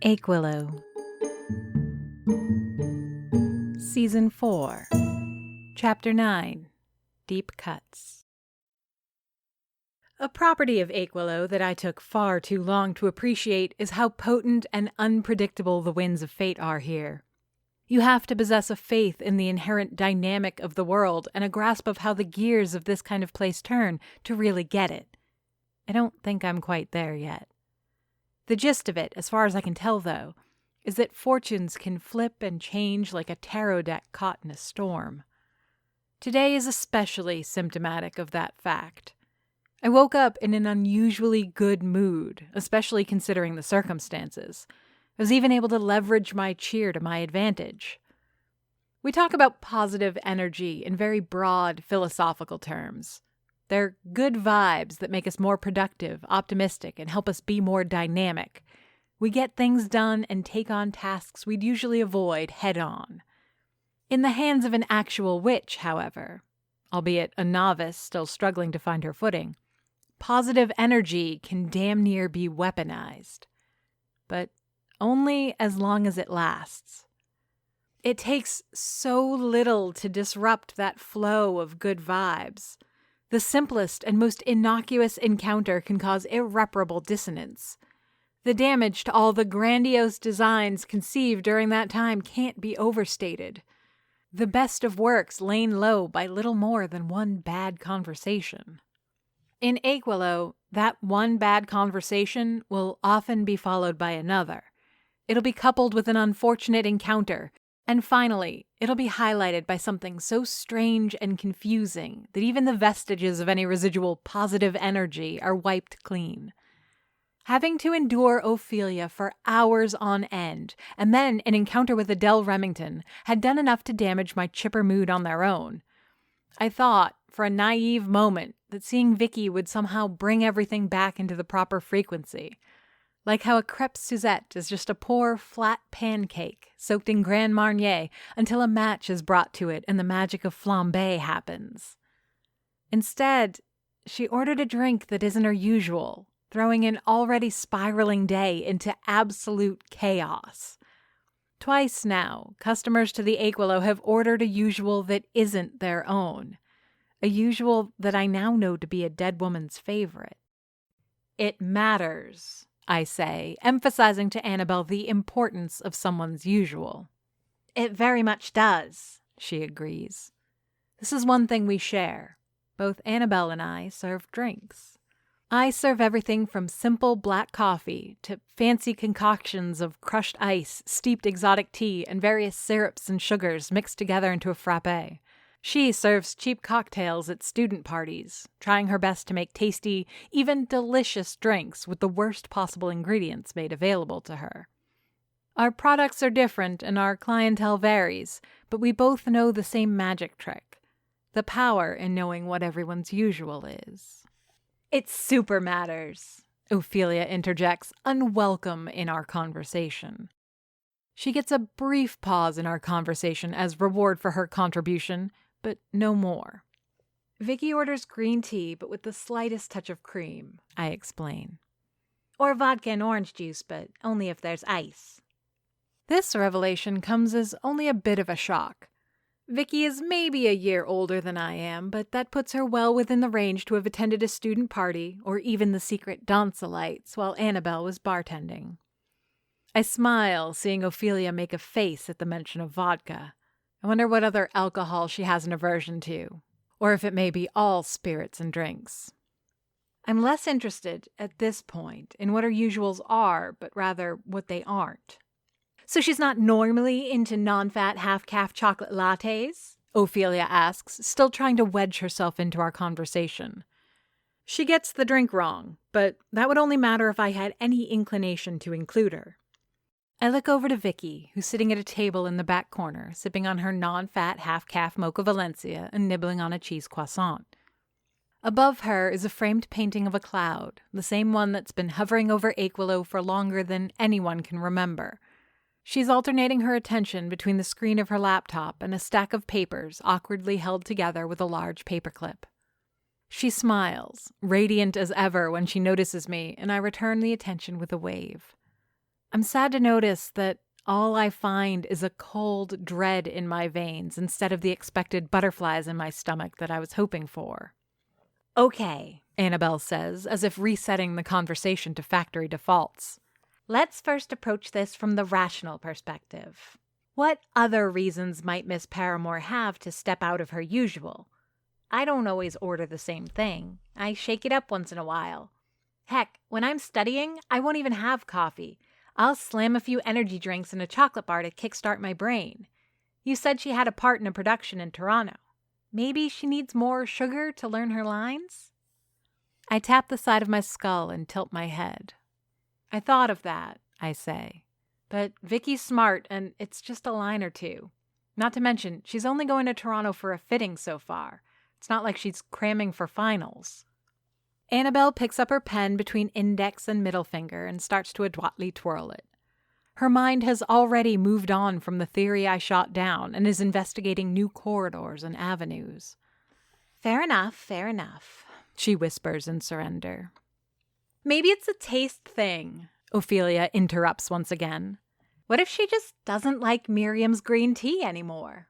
Achewillow, Season 4, Chapter 9, Deep Cuts. A property of Achewillow that I took far too long to appreciate is how potent and unpredictable the winds of fate are here. You have to possess a faith in the inherent dynamic of the world and a grasp of how the gears of this kind of place turn to really get it. I don't think I'm quite there yet. The gist of it, as far as I can tell though, is that fortunes can flip and change like a tarot deck caught in a storm. Today is especially symptomatic of that fact. I woke up in an unusually good mood, especially considering the circumstances. I was even able to leverage my cheer to my advantage. We talk about positive energy in very broad philosophical terms. They're good vibes that make us more productive, optimistic, and help us be more dynamic. We get things done and take on tasks we'd usually avoid head-on. In the hands of an actual witch, however, albeit a novice still struggling to find her footing, positive energy can damn near be weaponized. But only as long as it lasts. It takes so little to disrupt that flow of good vibes. The simplest and most innocuous encounter can cause irreparable dissonance. The damage to all the grandiose designs conceived during that time can't be overstated. The best of works laid low by little more than one bad conversation. In Achewillow, that one bad conversation will often be followed by another. It'll be coupled with an unfortunate encounter, and finally, it'll be highlighted by something so strange and confusing that even the vestiges of any residual positive energy are wiped clean. Having to endure Ophelia for hours on end, and then an encounter with Adele Remington, had done enough to damage my chipper mood on their own. I thought, for a naive moment, that seeing Vicky would somehow bring everything back into the proper frequency. Like how a crêpe Suzette is just a poor, flat pancake soaked in Grand Marnier until a match is brought to it and the magic of flambe happens. Instead, she ordered a drink that isn't her usual, throwing an already spiraling day into absolute chaos. Twice now, customers to the Achewillow have ordered a usual that isn't their own. A usual that I now know to be a dead woman's favorite. It matters, I say, emphasizing to Annabelle the importance of someone's usual. It very much does, she agrees. This is one thing we share. Both Annabelle and I serve drinks. I serve everything from simple black coffee to fancy concoctions of crushed ice, steeped exotic tea, and various syrups and sugars mixed together into a frappé. She serves cheap cocktails at student parties, trying her best to make tasty, even delicious drinks with the worst possible ingredients made available to her. Our products are different and our clientele varies, but we both know the same magic trick. The power in knowing what everyone's usual is. It super matters, Ophelia interjects, unwelcome in our conversation. She gets a brief pause in our conversation as reward for her contribution, but no more. Vicky orders green tea, but with the slightest touch of cream, I explain. Or vodka and orange juice, but only if there's ice. This revelation comes as only a bit of a shock. Vicky is maybe a year older than I am, but that puts her well within the range to have attended a student party or even the secret Dancelites while Annabelle was bartending. I smile, seeing Ophelia make a face at the mention of vodka. I wonder what other alcohol she has an aversion to, or if it may be all spirits and drinks. I'm less interested, at this point, in what her usuals are, but rather what they aren't. So she's not normally into non-fat half-calf chocolate lattes? Ophelia asks, still trying to wedge herself into our conversation. She gets the drink wrong, but that would only matter if I had any inclination to include her. I look over to Vicky, who's sitting at a table in the back corner, sipping on her non-fat half-calf mocha Valencia and nibbling on a cheese croissant. Above her is a framed painting of a cloud, the same one that's been hovering over Achewillow for longer than anyone can remember. She's alternating her attention between the screen of her laptop and a stack of papers awkwardly held together with a large paperclip. She smiles, radiant as ever when she notices me, and I return the attention with a wave. I'm sad to notice that all I find is a cold dread in my veins instead of the expected butterflies in my stomach that I was hoping for. Okay, Annabelle says, as if resetting the conversation to factory defaults. Let's first approach this from the rational perspective. What other reasons might Miss Paramore have to step out of her usual? I don't always order the same thing. I shake it up once in a while. Heck, when I'm studying, I won't even have coffee. I'll slam a few energy drinks and a chocolate bar to kickstart my brain. You said she had a part in a production in Toronto. Maybe she needs more sugar to learn her lines? I tap the side of my skull and tilt my head. I thought of that, I say. But Vicky's smart, and it's just a line or two. Not to mention, she's only going to Toronto for a fitting so far. It's not like she's cramming for finals. Annabelle picks up her pen between index and middle finger and starts to adroitly twirl it. Her mind has already moved on from the theory I shot down and is investigating new corridors and avenues. Fair enough, she whispers in surrender. Maybe it's a taste thing, Ophelia interrupts once again. What if she just doesn't like Miriam's green tea anymore?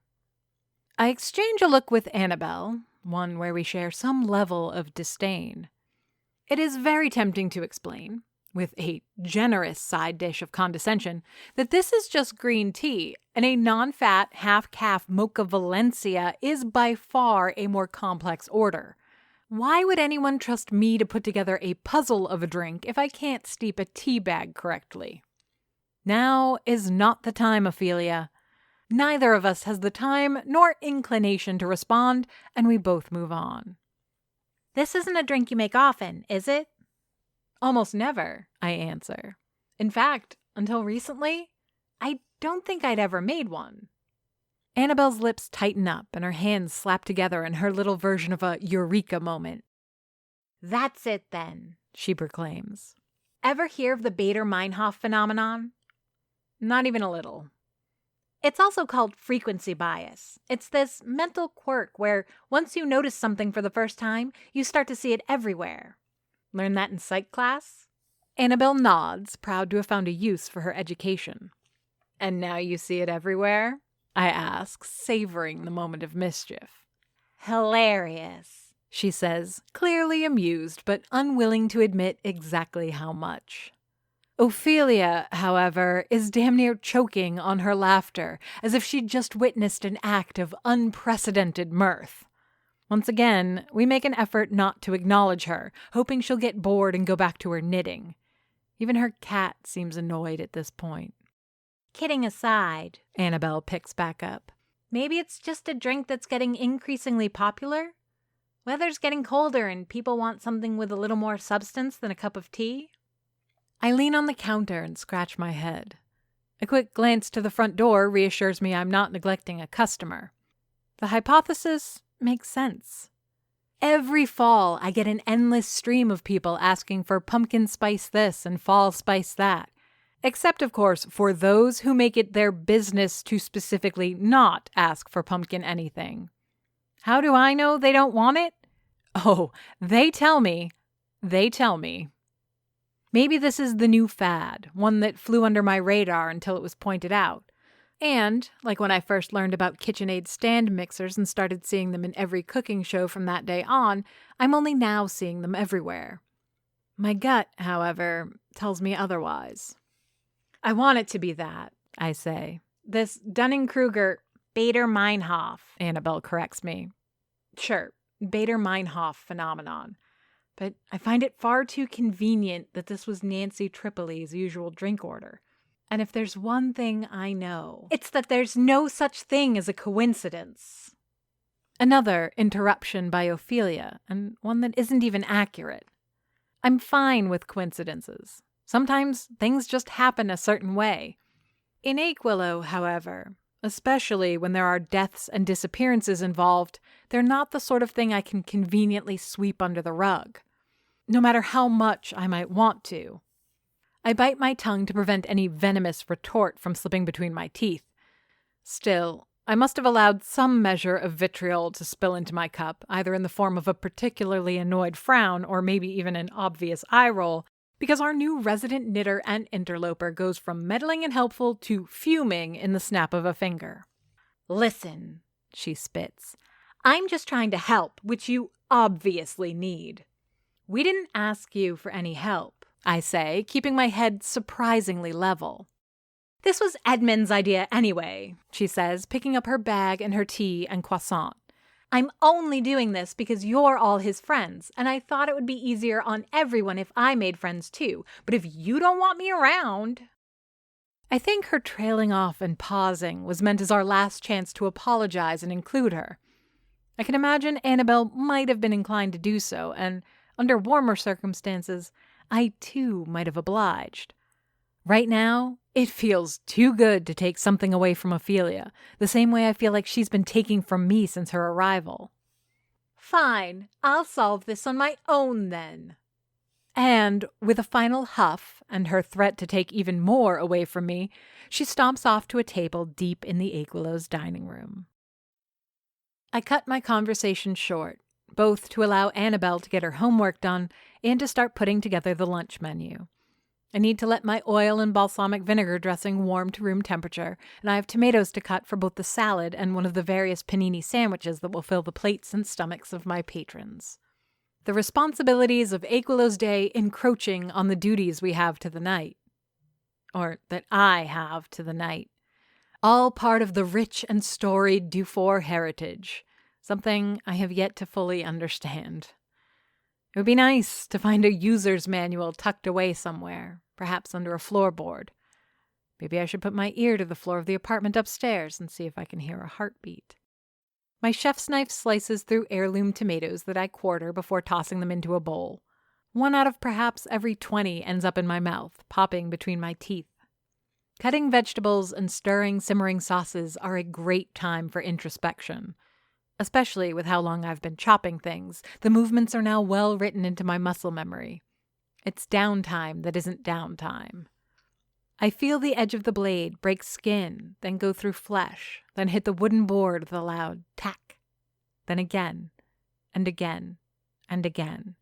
I exchange a look with Annabelle, one where we share some level of disdain. It is very tempting to explain, with a generous side dish of condescension, that this is just green tea, and a non-fat, half-calf mocha Valencia is by far a more complex order. Why would anyone trust me to put together a puzzle of a drink if I can't steep a tea bag correctly? Now is not the time, Ophelia. Neither of us has the time nor inclination to respond, and we both move on. This isn't a drink you make often, is it? Almost never, I answer. In fact, until recently, I don't think I'd ever made one. Annabelle's lips tighten up and her hands slap together in her little version of a eureka moment. That's it then, she proclaims. Ever hear of the Bader-Meinhof phenomenon? Not even a little. It's also called frequency bias. It's this mental quirk where once you notice something for the first time, you start to see it everywhere. Learn that in psych class? Annabelle nods, proud to have found a use for her education. And now you see it everywhere? I ask, savoring the moment of mischief. Hilarious, she says, clearly amused but unwilling to admit exactly how much. Ophelia, however, is damn near choking on her laughter, as if she'd just witnessed an act of unprecedented mirth. Once again, we make an effort not to acknowledge her, hoping she'll get bored and go back to her knitting. Even her cat seems annoyed at this point. Kidding aside, Annabelle picks back up. Maybe it's just a drink that's getting increasingly popular? Weather's getting colder and people want something with a little more substance than a cup of tea? I lean on the counter and scratch my head. A quick glance to the front door reassures me I'm not neglecting a customer. The hypothesis makes sense. Every fall, I get an endless stream of people asking for pumpkin spice this and fall spice that. Except, of course, for those who make it their business to specifically not ask for pumpkin anything. How do I know they don't want it? Oh, they tell me. They tell me. Maybe this is the new fad, one that flew under my radar until it was pointed out. And, like when I first learned about KitchenAid stand mixers and started seeing them in every cooking show from that day on, I'm only now seeing them everywhere. My gut, however, tells me otherwise. I want it to be that, I say. This Dunning-Kruger Bader-Meinhof, Annabelle corrects me. Sure, Bader-Meinhof phenomenon. But I find it far too convenient that this was Nancy Tripoli's usual drink order. And if there's one thing I know, it's that there's no such thing as a coincidence. Another interruption by Ophelia, and one that isn't even accurate. I'm fine with coincidences. Sometimes things just happen a certain way. In Achewillow, however, especially when there are deaths and disappearances involved, they're not the sort of thing I can conveniently sweep under the rug, no matter how much I might want to. I bite my tongue to prevent any venomous retort from slipping between my teeth. Still, I must have allowed some measure of vitriol to spill into my cup, either in the form of a particularly annoyed frown or maybe even an obvious eye roll, because our new resident knitter and interloper goes from meddling and helpful to fuming in the snap of a finger. "Listen," she spits. "I'm just trying to help, which you obviously need." "We didn't ask you for any help," I say, keeping my head surprisingly level. "This was Edmund's idea anyway," she says, picking up her bag and her tea and croissant. "I'm only doing this because you're all his friends, and I thought it would be easier on everyone if I made friends too. But if you don't want me around—" I think her trailing off and pausing was meant as our last chance to apologize and include her. I can imagine Annabelle might have been inclined to do so, and under warmer circumstances, I too might have obliged. Right now, it feels too good to take something away from Ophelia, the same way I feel like she's been taking from me since her arrival. "Fine, I'll solve this on my own then." And, with a final huff and her threat to take even more away from me, she stomps off to a table deep in the Achewillow's dining room. I cut my conversation short, both to allow Annabelle to get her homework done and to start putting together the lunch menu. I need to let my oil and balsamic vinegar dressing warm to room temperature, and I have tomatoes to cut for both the salad and one of the various panini sandwiches that will fill the plates and stomachs of my patrons. The responsibilities of Achewillow's Day encroaching on the duties we have to the night. Or that I have to the night. All part of the rich and storied Dufour heritage, something I have yet to fully understand. It would be nice to find a user's manual tucked away somewhere, perhaps under a floorboard. Maybe I should put my ear to the floor of the apartment upstairs and see if I can hear a heartbeat. My chef's knife slices through heirloom tomatoes that I quarter before tossing them into a bowl. 1 out of perhaps every 20 ends up in my mouth, popping between my teeth. Cutting vegetables and stirring simmering sauces are a great time for introspection. Especially with how long I've been chopping things, the movements are now well written into my muscle memory. It's downtime that isn't downtime. I feel the edge of the blade break skin, then go through flesh, then hit the wooden board with a loud tack. Then again, and again, and again.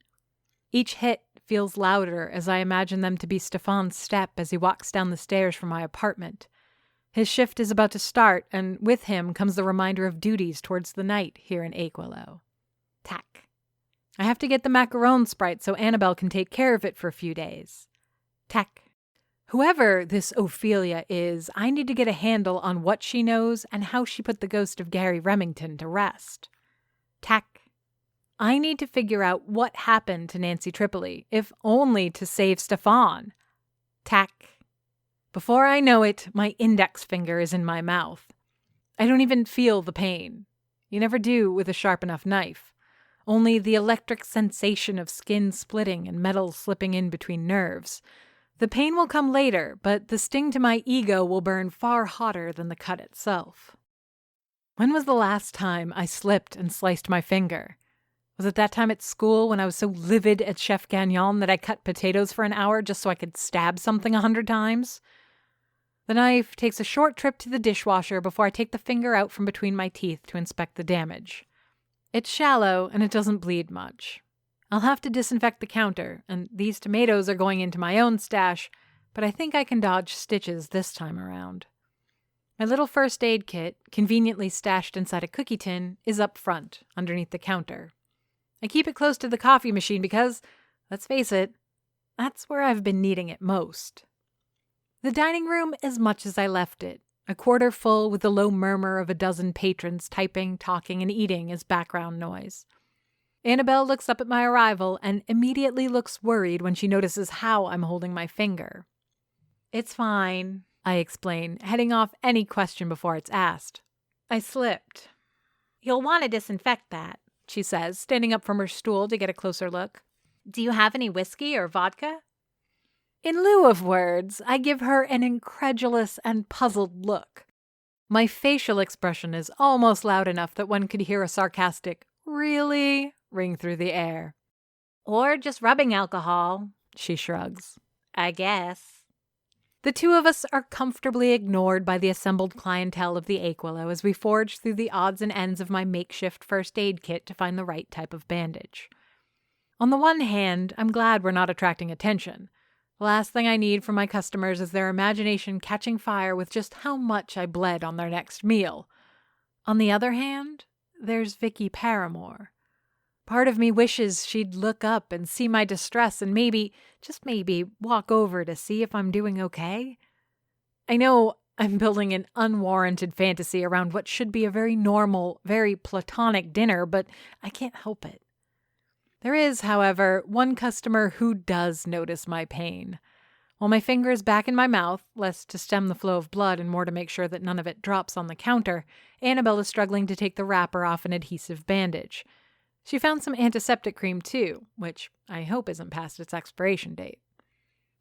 Each hit feels louder as I imagine them to be Stefan's step as he walks down the stairs from my apartment. His shift is about to start, and with him comes the reminder of duties towards the night here in Achewillow. Tack. I have to get the macaron sprite so Annabelle can take care of it for a few days. Tack. Whoever this Ophelia is, I need to get a handle on what she knows and how she put the ghost of Gary Remington to rest. Tack. I need to figure out what happened to Nancy Tripoli, if only to save Stefan. Tack. Before I know it, my index finger is in my mouth. I don't even feel the pain. You never do with a sharp enough knife. Only the electric sensation of skin splitting and metal slipping in between nerves. The pain will come later, but the sting to my ego will burn far hotter than the cut itself. When was the last time I slipped and sliced my finger? Was it that time at school when I was so livid at Chef Gagnon that I cut potatoes for an hour just so I could stab something 100 times? The knife takes a short trip to the dishwasher before I take the finger out from between my teeth to inspect the damage. It's shallow and it doesn't bleed much. I'll have to disinfect the counter, and these tomatoes are going into my own stash, but I think I can dodge stitches this time around. My little first aid kit, conveniently stashed inside a cookie tin, is up front, underneath the counter. I keep it close to the coffee machine because, let's face it, that's where I've been needing it most. The dining room is much as I left it, a quarter full with the low murmur of a dozen patrons typing, talking, and eating as background noise. Annabelle looks up at my arrival and immediately looks worried when she notices how I'm holding my finger. "It's fine," I explain, heading off any question before it's asked. "I slipped." "You'll want to disinfect that," she says, standing up from her stool to get a closer look. "Do you have any whiskey or vodka?" In lieu of words, I give her an incredulous and puzzled look. My facial expression is almost loud enough that one could hear a sarcastic "really?" ring through the air. "Or just rubbing alcohol," she shrugs. "I guess." The two of us are comfortably ignored by the assembled clientele of the Achewillow as we forge through the odds and ends of my makeshift first aid kit to find the right type of bandage. On the one hand, I'm glad we're not attracting attention. The last thing I need from my customers is their imagination catching fire with just how much I bled on their next meal. On the other hand, there's Vicky Paramore. Part of me wishes she'd look up and see my distress and maybe, just maybe, walk over to see if I'm doing okay. I know I'm building an unwarranted fantasy around what should be a very normal, very platonic dinner, but I can't help it. There is, however, one customer who does notice my pain. While my finger is back in my mouth, less to stem the flow of blood and more to make sure that none of it drops on the counter, Annabelle is struggling to take the wrapper off an adhesive bandage. She found some antiseptic cream too, which I hope isn't past its expiration date.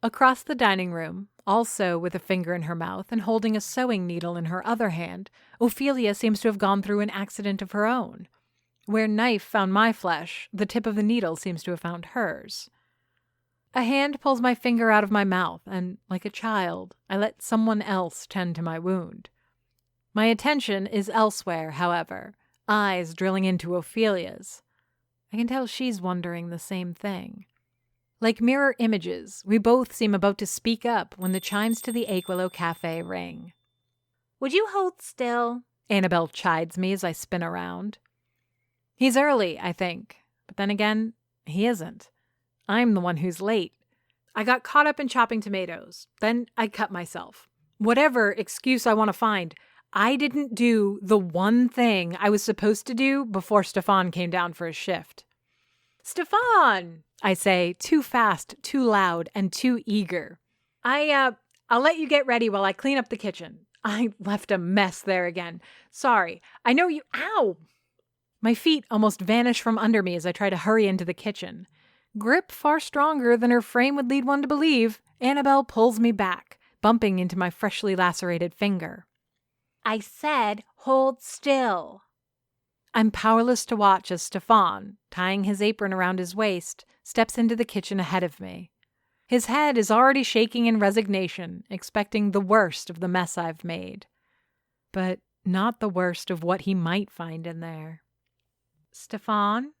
Across the dining room, also with a finger in her mouth and holding a sewing needle in her other hand, Ophelia seems to have gone through an accident of her own. Where knife found my flesh, the tip of the needle seems to have found hers. A hand pulls my finger out of my mouth, and, like a child, I let someone else tend to my wound. My attention is elsewhere, however, eyes drilling into Ophelia's. I can tell she's wondering the same thing. Like mirror images, we both seem about to speak up when the chimes to the Achewillow Cafe ring. "Would you hold still?" Annabelle chides me as I spin around. He's early, I think, but then again, he isn't. I'm the one who's late. I got caught up in chopping tomatoes. Then I cut myself. Whatever excuse I want to find, I didn't do the one thing I was supposed to do before Stefan came down for his shift. "Stefan!" I say, too fast, too loud, and too eager. I'll let you get ready while I clean up the kitchen. I left a mess there again. Sorry. I know you— Ow! My feet almost vanish from under me as I try to hurry into the kitchen. Grip far stronger than her frame would lead one to believe, Annabelle pulls me back, bumping into my freshly lacerated finger. "I said, hold still." I'm powerless to watch as Stefan, tying his apron around his waist, steps into the kitchen ahead of me. His head is already shaking in resignation, expecting the worst of the mess I've made. But not the worst of what he might find in there. "Stefan?"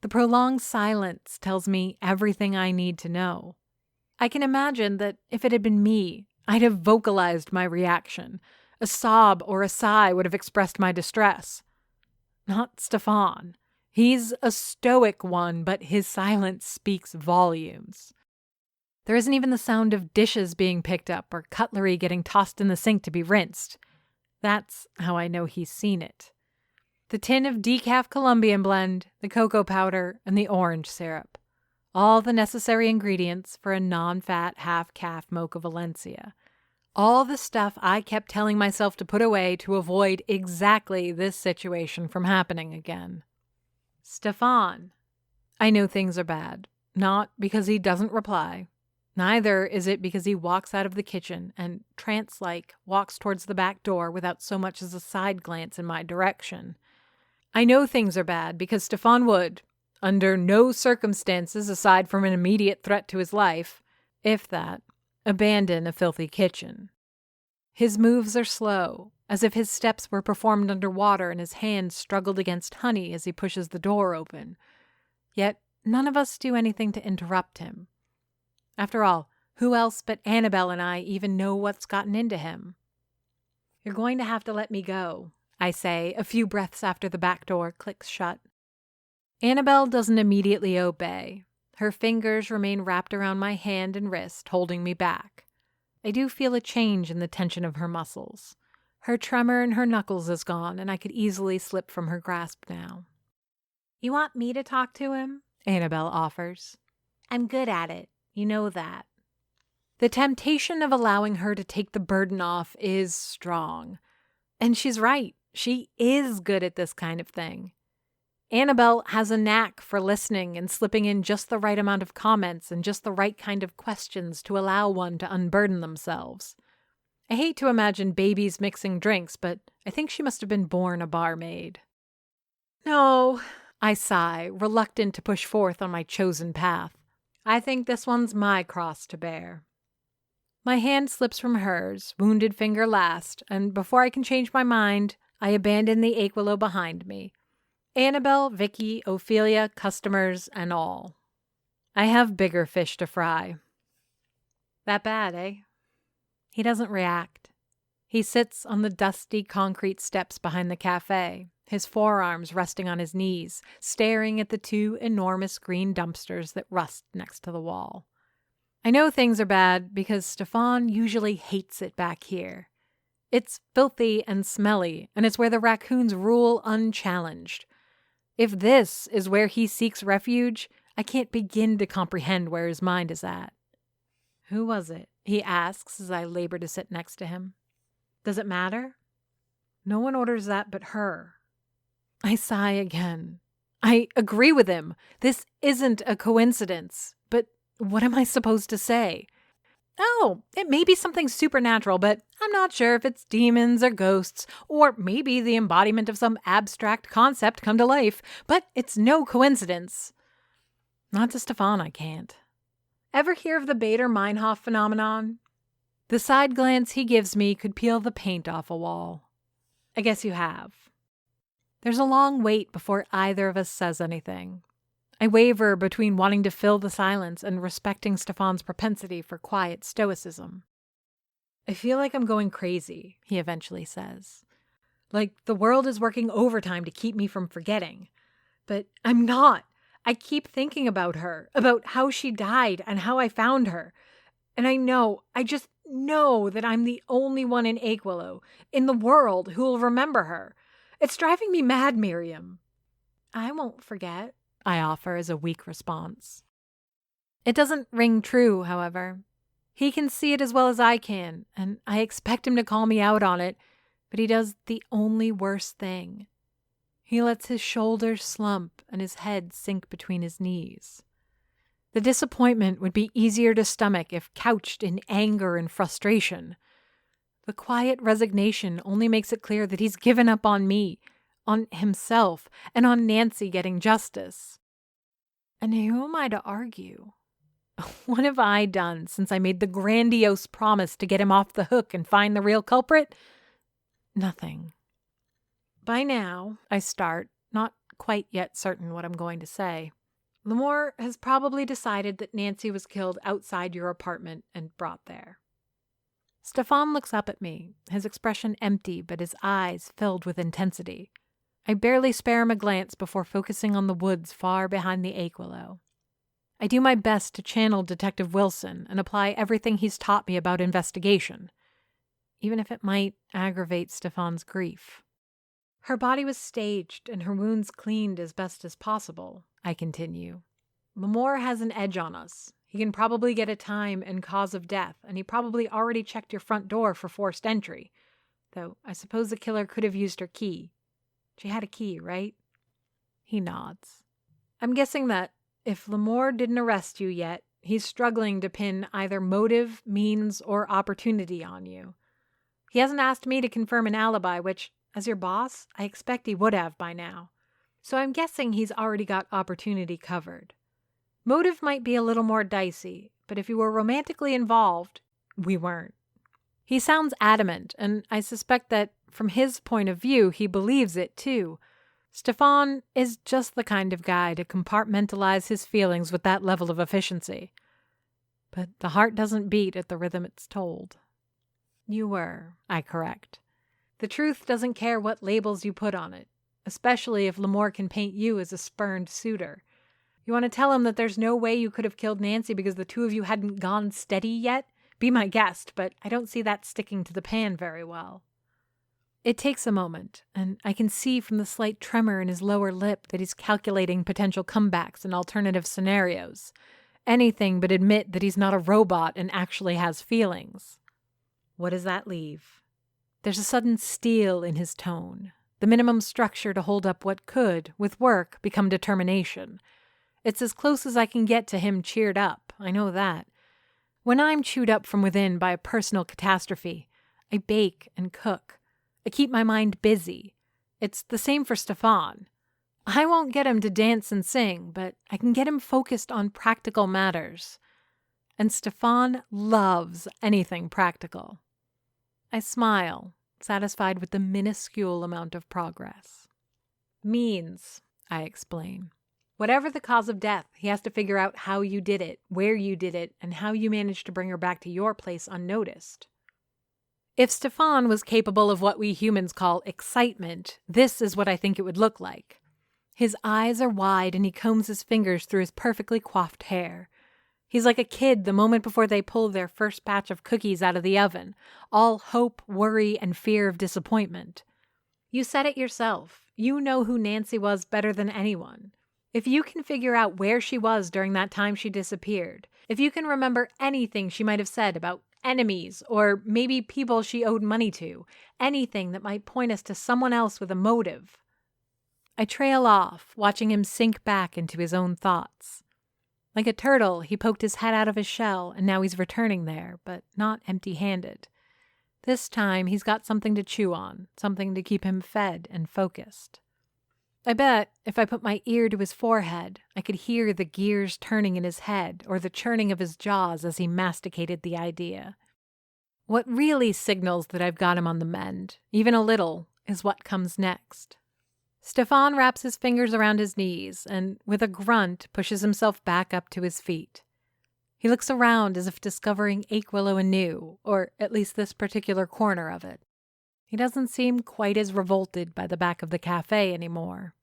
The prolonged silence tells me everything I need to know. I can imagine that if it had been me, I'd have vocalized my reaction. A sob or a sigh would have expressed my distress. Not Stefan. He's a stoic one, but his silence speaks volumes. There isn't even the sound of dishes being picked up or cutlery getting tossed in the sink to be rinsed. That's how I know he's seen it. The tin of decaf Colombian blend, the cocoa powder, and the orange syrup. All the necessary ingredients for a non-fat half-calf Mocha Valencia. All the stuff I kept telling myself to put away to avoid exactly this situation from happening again. "Stefan." I know things are bad. Not because he doesn't reply. Neither is it because he walks out of the kitchen and, trance-like, walks towards the back door without so much as a side glance in my direction. I know things are bad because Stefan would, under no circumstances aside from an immediate threat to his life, if that, abandon a filthy kitchen. His moves are slow, as if his steps were performed underwater and his hands struggled against honey as he pushes the door open. Yet none of us do anything to interrupt him. After all, who else but Annabelle and I even know what's gotten into him? "You're going to have to let me go," I say, a few breaths after the back door clicks shut. Annabelle doesn't immediately obey. Her fingers remain wrapped around my hand and wrist, holding me back. I do feel a change in the tension of her muscles. Her tremor in her knuckles is gone, and I could easily slip from her grasp now. "You want me to talk to him?" Annabelle offers. "I'm good at it. You know that." The temptation of allowing her to take the burden off is strong. And she's right. She is good at this kind of thing. Annabelle has a knack for listening and slipping in just the right amount of comments and just the right kind of questions to allow one to unburden themselves. I hate to imagine babies mixing drinks, but I think she must have been born a barmaid. "No," I sigh, reluctant to push forth on my chosen path. "I think this one's my cross to bear." My hand slips from hers, wounded finger last, and before I can change my mind, I abandon the Achewillow behind me. Annabelle, Vicky, Ophelia, customers, and all. I have bigger fish to fry. That bad, eh? He doesn't react. He sits on the dusty concrete steps behind the cafe, his forearms resting on his knees, staring at the two enormous green dumpsters that rust next to the wall. I know things are bad because Stefan usually hates it back here. It's filthy and smelly, and it's where the raccoons rule unchallenged. If this is where he seeks refuge, I can't begin to comprehend where his mind is at. Who was it? He asks as I labor to sit next to him. Does it matter? No one orders that but her. I sigh again. I agree with him. This isn't a coincidence. But what am I supposed to say? Oh, it may be something supernatural, but I'm not sure if it's demons or ghosts, or maybe the embodiment of some abstract concept come to life. But it's no coincidence. Not to Stefan, I can't. Ever hear of the Bader-Meinhof phenomenon? The side glance he gives me could peel the paint off a wall. I guess you have. There's a long wait before either of us says anything. I waver between wanting to fill the silence and respecting Stefan's propensity for quiet stoicism. I feel like I'm going crazy, he eventually says. Like the world is working overtime to keep me from forgetting. But I'm not. I keep thinking about her, about how she died and how I found her. And I just know that I'm the only one in Achewillow, in the world, who will remember her. It's driving me mad, Miriam. I won't forget, I offer as a weak response. It doesn't ring true, however. He can see it as well as I can, and I expect him to call me out on it, but he does the only worse thing. He lets his shoulders slump and his head sink between his knees. The disappointment would be easier to stomach if couched in anger and frustration. The quiet resignation only makes it clear that he's given up on me, on himself, and on Nancy getting justice. And who am I to argue? What have I done since I made the grandiose promise to get him off the hook and find the real culprit? Nothing. By now, I start, not quite yet certain what I'm going to say. Lamore has probably decided that Nancy was killed outside your apartment and brought there. Stefan looks up at me, his expression empty but his eyes filled with intensity. I barely spare him a glance before focusing on the woods far behind the Achewillow. I do my best to channel Detective Wilson and apply everything he's taught me about investigation, even if it might aggravate Stefan's grief. Her body was staged and her wounds cleaned as best as possible, I continue. Lamore has an edge on us. He can probably get a time and cause of death, and he probably already checked your front door for forced entry. Though I suppose the killer could have used her key. She had a key, right? He nods. I'm guessing that if Lamore didn't arrest you yet, he's struggling to pin either motive, means, or opportunity on you. He hasn't asked me to confirm an alibi, which, as your boss, I expect he would have by now. So I'm guessing he's already got opportunity covered. Motive might be a little more dicey, but if you were romantically involved, we weren't. He sounds adamant, and I suspect that from his point of view, he believes it too. Stefan is just the kind of guy to compartmentalize his feelings with that level of efficiency. But the heart doesn't beat at the rhythm it's told. You were, I correct. The truth doesn't care what labels you put on it, especially if Lamore can paint you as a spurned suitor. You want to tell him that there's no way you could have killed Nancy because the two of you hadn't gone steady yet? Be my guest, but I don't see that sticking to the pan very well. It takes a moment, and I can see from the slight tremor in his lower lip that he's calculating potential comebacks and alternative scenarios. Anything but admit that he's not a robot and actually has feelings. What does that leave? There's a sudden steel in his tone, the minimum structure to hold up what could, with work, become determination. It's as close as I can get to him cheered up, I know that. When I'm chewed up from within by a personal catastrophe, I bake and cook. I keep my mind busy. It's the same for Stefan. I won't get him to dance and sing, but I can get him focused on practical matters. and Stefan loves anything practical. I smile, satisfied with the minuscule amount of progress. Means, I explain. Whatever the cause of death, he has to figure out how you did it, where you did it, and how you managed to bring her back to your place unnoticed. If Stefan was capable of what we humans call excitement, this is what I think it would look like. His eyes are wide and he combs his fingers through his perfectly coiffed hair. He's like a kid the moment before they pull their first batch of cookies out of the oven, all hope, worry, and fear of disappointment. You said it yourself. You know who Nancy was better than anyone. If you can figure out where she was during that time she disappeared, if you can remember anything she might have said about enemies or maybe people she owed money to, anything that might point us to someone else with a motive. I trail off, watching him sink back into his own thoughts. Like a turtle, he poked his head out of his shell, and now he's returning there, but not empty-handed. This time, he's got something to chew on, something to keep him fed and focused. I bet if I put my ear to his forehead, I could hear the gears turning in his head or the churning of his jaws as he masticated the idea. What really signals that I've got him on the mend, even a little, is what comes next. Stefan wraps his fingers around his knees and, with a grunt, pushes himself back up to his feet. He looks around as if discovering Achewillow anew, or at least this particular corner of it. He doesn't seem quite as revolted by the back of the cafe anymore.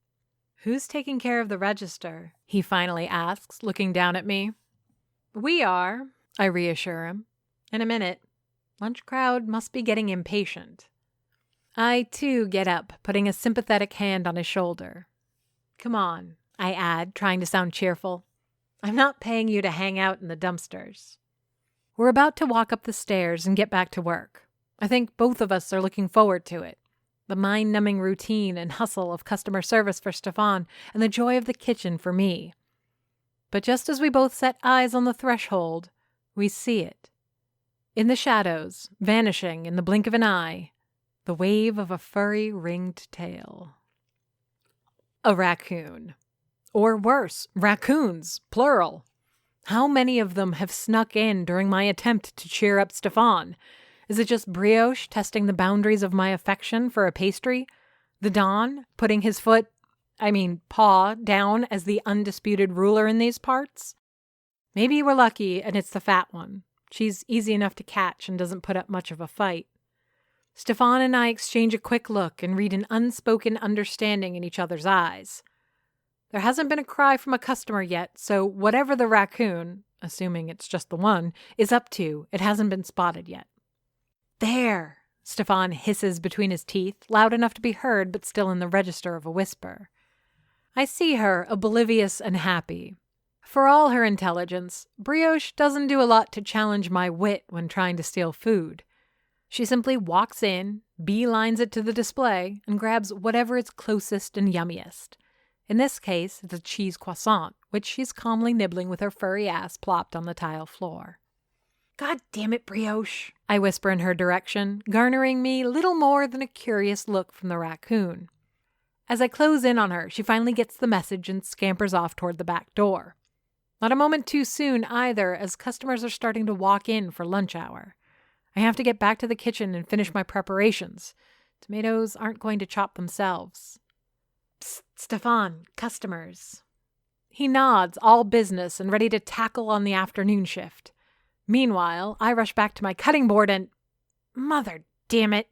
"Who's taking care of the register?" he finally asks, looking down at me. "We are," I reassure him. "In a minute. Lunch crowd must be getting impatient." I, too, get up, putting a sympathetic hand on his shoulder. "Come on," I add, trying to sound cheerful. "I'm not paying you to hang out in the dumpsters." We're about to walk up the stairs and get back to work. I think both of us are looking forward to it. The mind-numbing routine and hustle of customer service for Stefan and the joy of the kitchen for me. But just as we both set eyes on the threshold, we see it. In the shadows, vanishing in the blink of an eye, the wave of a furry ringed tail. A raccoon. Or worse, raccoons, plural. How many of them have snuck in during my attempt to cheer up Stefan? Is it just Brioche testing the boundaries of my affection for a pastry? The Don putting his paw down as the undisputed ruler in these parts? Maybe we're lucky and it's the fat one. She's easy enough to catch and doesn't put up much of a fight. Stefan and I exchange a quick look and read an unspoken understanding in each other's eyes. There hasn't been a cry from a customer yet, so whatever the raccoon, assuming it's just the one, is up to, it hasn't been spotted yet. "There!" Stefan hisses between his teeth, loud enough to be heard but still in the register of a whisper. I see her, oblivious and happy. For all her intelligence, Brioche doesn't do a lot to challenge my wit when trying to steal food. She simply walks in, beelines it to the display, and grabs whatever is closest and yummiest. In this case, it's a cheese croissant, which she's calmly nibbling with her furry ass plopped on the tile floor. "God damn it, Brioche," I whisper in her direction, garnering me little more than a curious look from the raccoon. As I close in on her, she finally gets the message and scampers off toward the back door. Not a moment too soon either, as customers are starting to walk in for lunch hour. I have to get back to the kitchen and finish my preparations. Tomatoes aren't going to chop themselves. "Psst, Stefan, customers." He nods, all business and ready to tackle on the afternoon shift. Meanwhile, I rush back to my cutting board and... Mother damn it!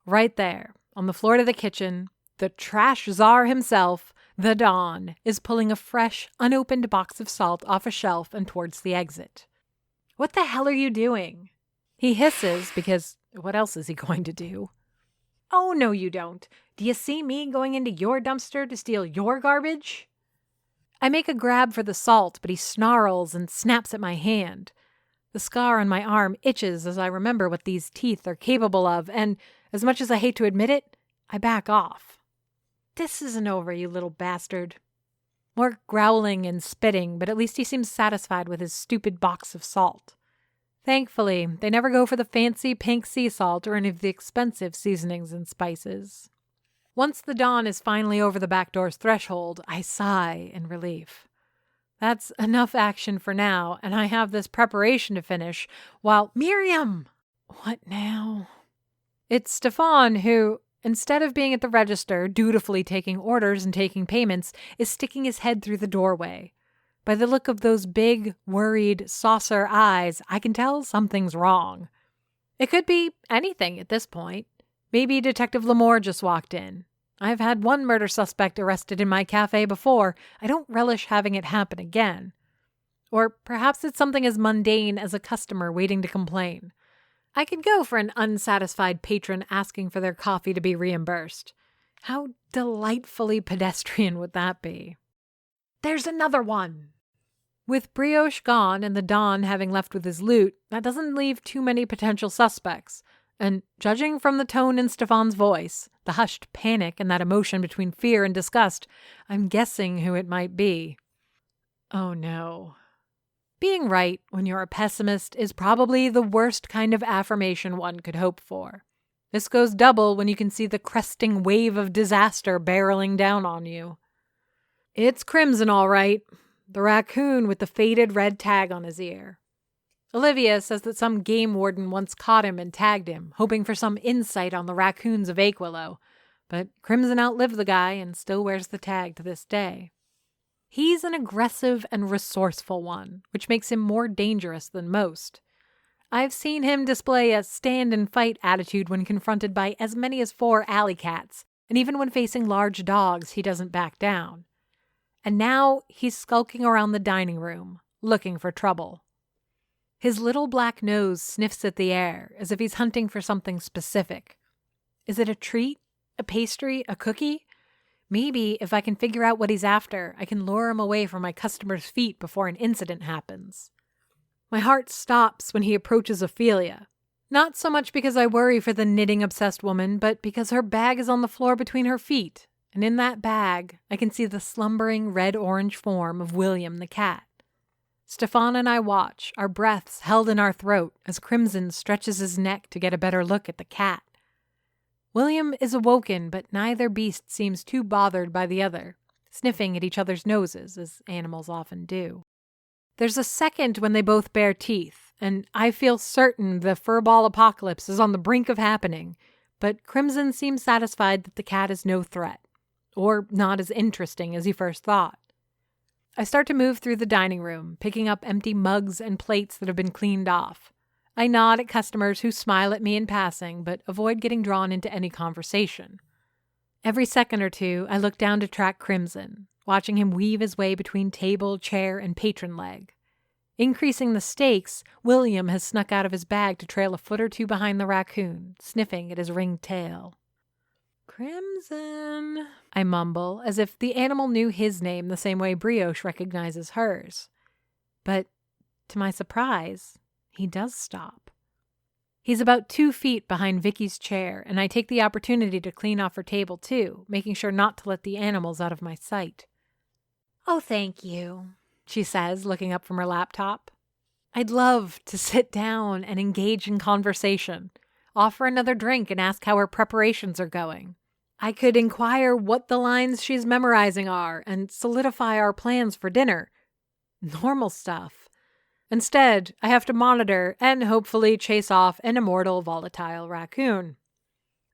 Right there, on the floor to the kitchen, the trash czar himself, the Don, is pulling a fresh, unopened box of salt off a shelf and towards the exit. "What the hell are you doing?" He hisses, because what else is he going to do? "Oh, no, you don't. Do you see me going into your dumpster to steal your garbage?" I make a grab for the salt, but he snarls and snaps at my hand. The scar on my arm itches as I remember what these teeth are capable of, and, as much as I hate to admit it, I back off. "This isn't over, you little bastard." More growling and spitting, but at least he seems satisfied with his stupid box of salt. Thankfully, they never go for the fancy pink sea salt or any of the expensive seasonings and spices. Once the Don is finally over the back door's threshold, I sigh in relief. That's enough action for now, and I have this preparation to finish while— Miriam! What now? It's Stefan who, instead of being at the register, dutifully taking orders and taking payments, is sticking his head through the doorway. By the look of those big, worried, saucer eyes, I can tell something's wrong. It could be anything at this point. Maybe Detective Lamore just walked in. I've had one murder suspect arrested in my cafe before. I don't relish having it happen again. Or perhaps it's something as mundane as a customer waiting to complain. I could go for an unsatisfied patron asking for their coffee to be reimbursed. How delightfully pedestrian would that be? There's another one! With Brioche gone and the Don having left with his loot, that doesn't leave too many potential suspects. And judging from the tone in Stefan's voice, the hushed panic and that emotion between fear and disgust, I'm guessing who it might be. Oh no. Being right when you're a pessimist is probably the worst kind of affirmation one could hope for. This goes double when you can see the cresting wave of disaster barreling down on you. It's Crimson, all right. The raccoon with the faded red tag on his ear. Olivia says that some game warden once caught him and tagged him, hoping for some insight on the raccoons of Achewillow, but Crimson outlived the guy and still wears the tag to this day. He's an aggressive and resourceful one, which makes him more dangerous than most. I've seen him display a stand-and-fight attitude when confronted by as many as 4 alley cats, and even when facing large dogs, he doesn't back down. And now he's skulking around the dining room, looking for trouble. His little black nose sniffs at the air as if he's hunting for something specific. Is it a treat? A pastry? A cookie? Maybe if I can figure out what he's after, I can lure him away from my customer's feet before an incident happens. My heart stops when he approaches Ophelia. Not so much because I worry for the knitting-obsessed woman, but because her bag is on the floor between her feet, and in that bag I can see the slumbering red-orange form of William the cat. Stefan and I watch, our breaths held in our throat, as Crimson stretches his neck to get a better look at the cat. William is awoken, but neither beast seems too bothered by the other, sniffing at each other's noses, as animals often do. There's a second when they both bare teeth, and I feel certain the furball apocalypse is on the brink of happening, but Crimson seems satisfied that the cat is no threat, or not as interesting as he first thought. I start to move through the dining room, picking up empty mugs and plates that have been cleaned off. I nod at customers who smile at me in passing, but avoid getting drawn into any conversation. Every second or two, I look down to track Crimson, watching him weave his way between table, chair, and patron leg. Increasing the stakes, William has snuck out of his bag to trail a foot or two behind the raccoon, sniffing at his ringed tail. Crimson, I mumble, as if the animal knew his name the same way Brioche recognizes hers. But, to my surprise, he does stop. He's about 2 feet behind Vicky's chair, and I take the opportunity to clean off her table too, making sure not to let the animals out of my sight. "Oh, thank you," she says, looking up from her laptop. I'd love to sit down and engage in conversation, offer another drink and ask how her preparations are going. I could inquire what the lines she's memorizing are and solidify our plans for dinner. Normal stuff. Instead, I have to monitor and hopefully chase off an immortal volatile raccoon.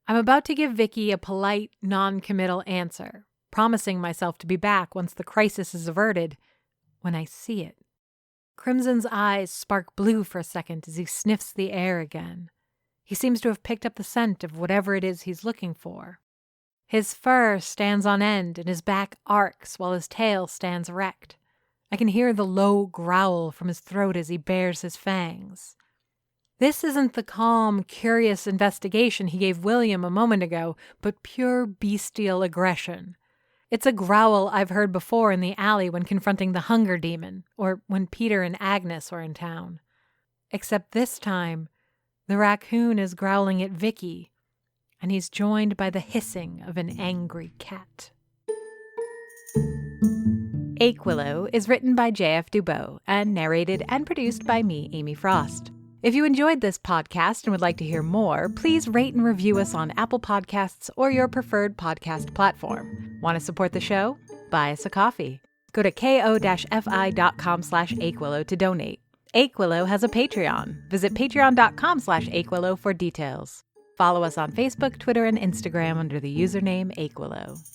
I'm about to give Vicky a polite, non-committal answer, promising myself to be back once the crisis is averted, when I see it. Crimson's eyes spark blue for a second as he sniffs the air again. He seems to have picked up the scent of whatever it is he's looking for. His fur stands on end and his back arcs while his tail stands erect. I can hear the low growl from his throat as he bares his fangs. This isn't the calm, curious investigation he gave William a moment ago, but pure bestial aggression. It's a growl I've heard before in the alley when confronting the hunger demon, or when Peter and Agnes were in town. Except this time, the raccoon is growling at Vicky, and he's joined by the hissing of an angry cat. Achewillow is written by J.F. Dubow and narrated and produced by me, Amy Frost. If you enjoyed this podcast and would like to hear more, please rate and review us on Apple Podcasts or your preferred podcast platform. Want to support the show? Buy us a coffee. Go to ko-fi.com/Achewillow to donate. Achewillow has a Patreon. Visit patreon.com/Achewillow for details. Follow us on Facebook, Twitter, and Instagram under the username Achewillow.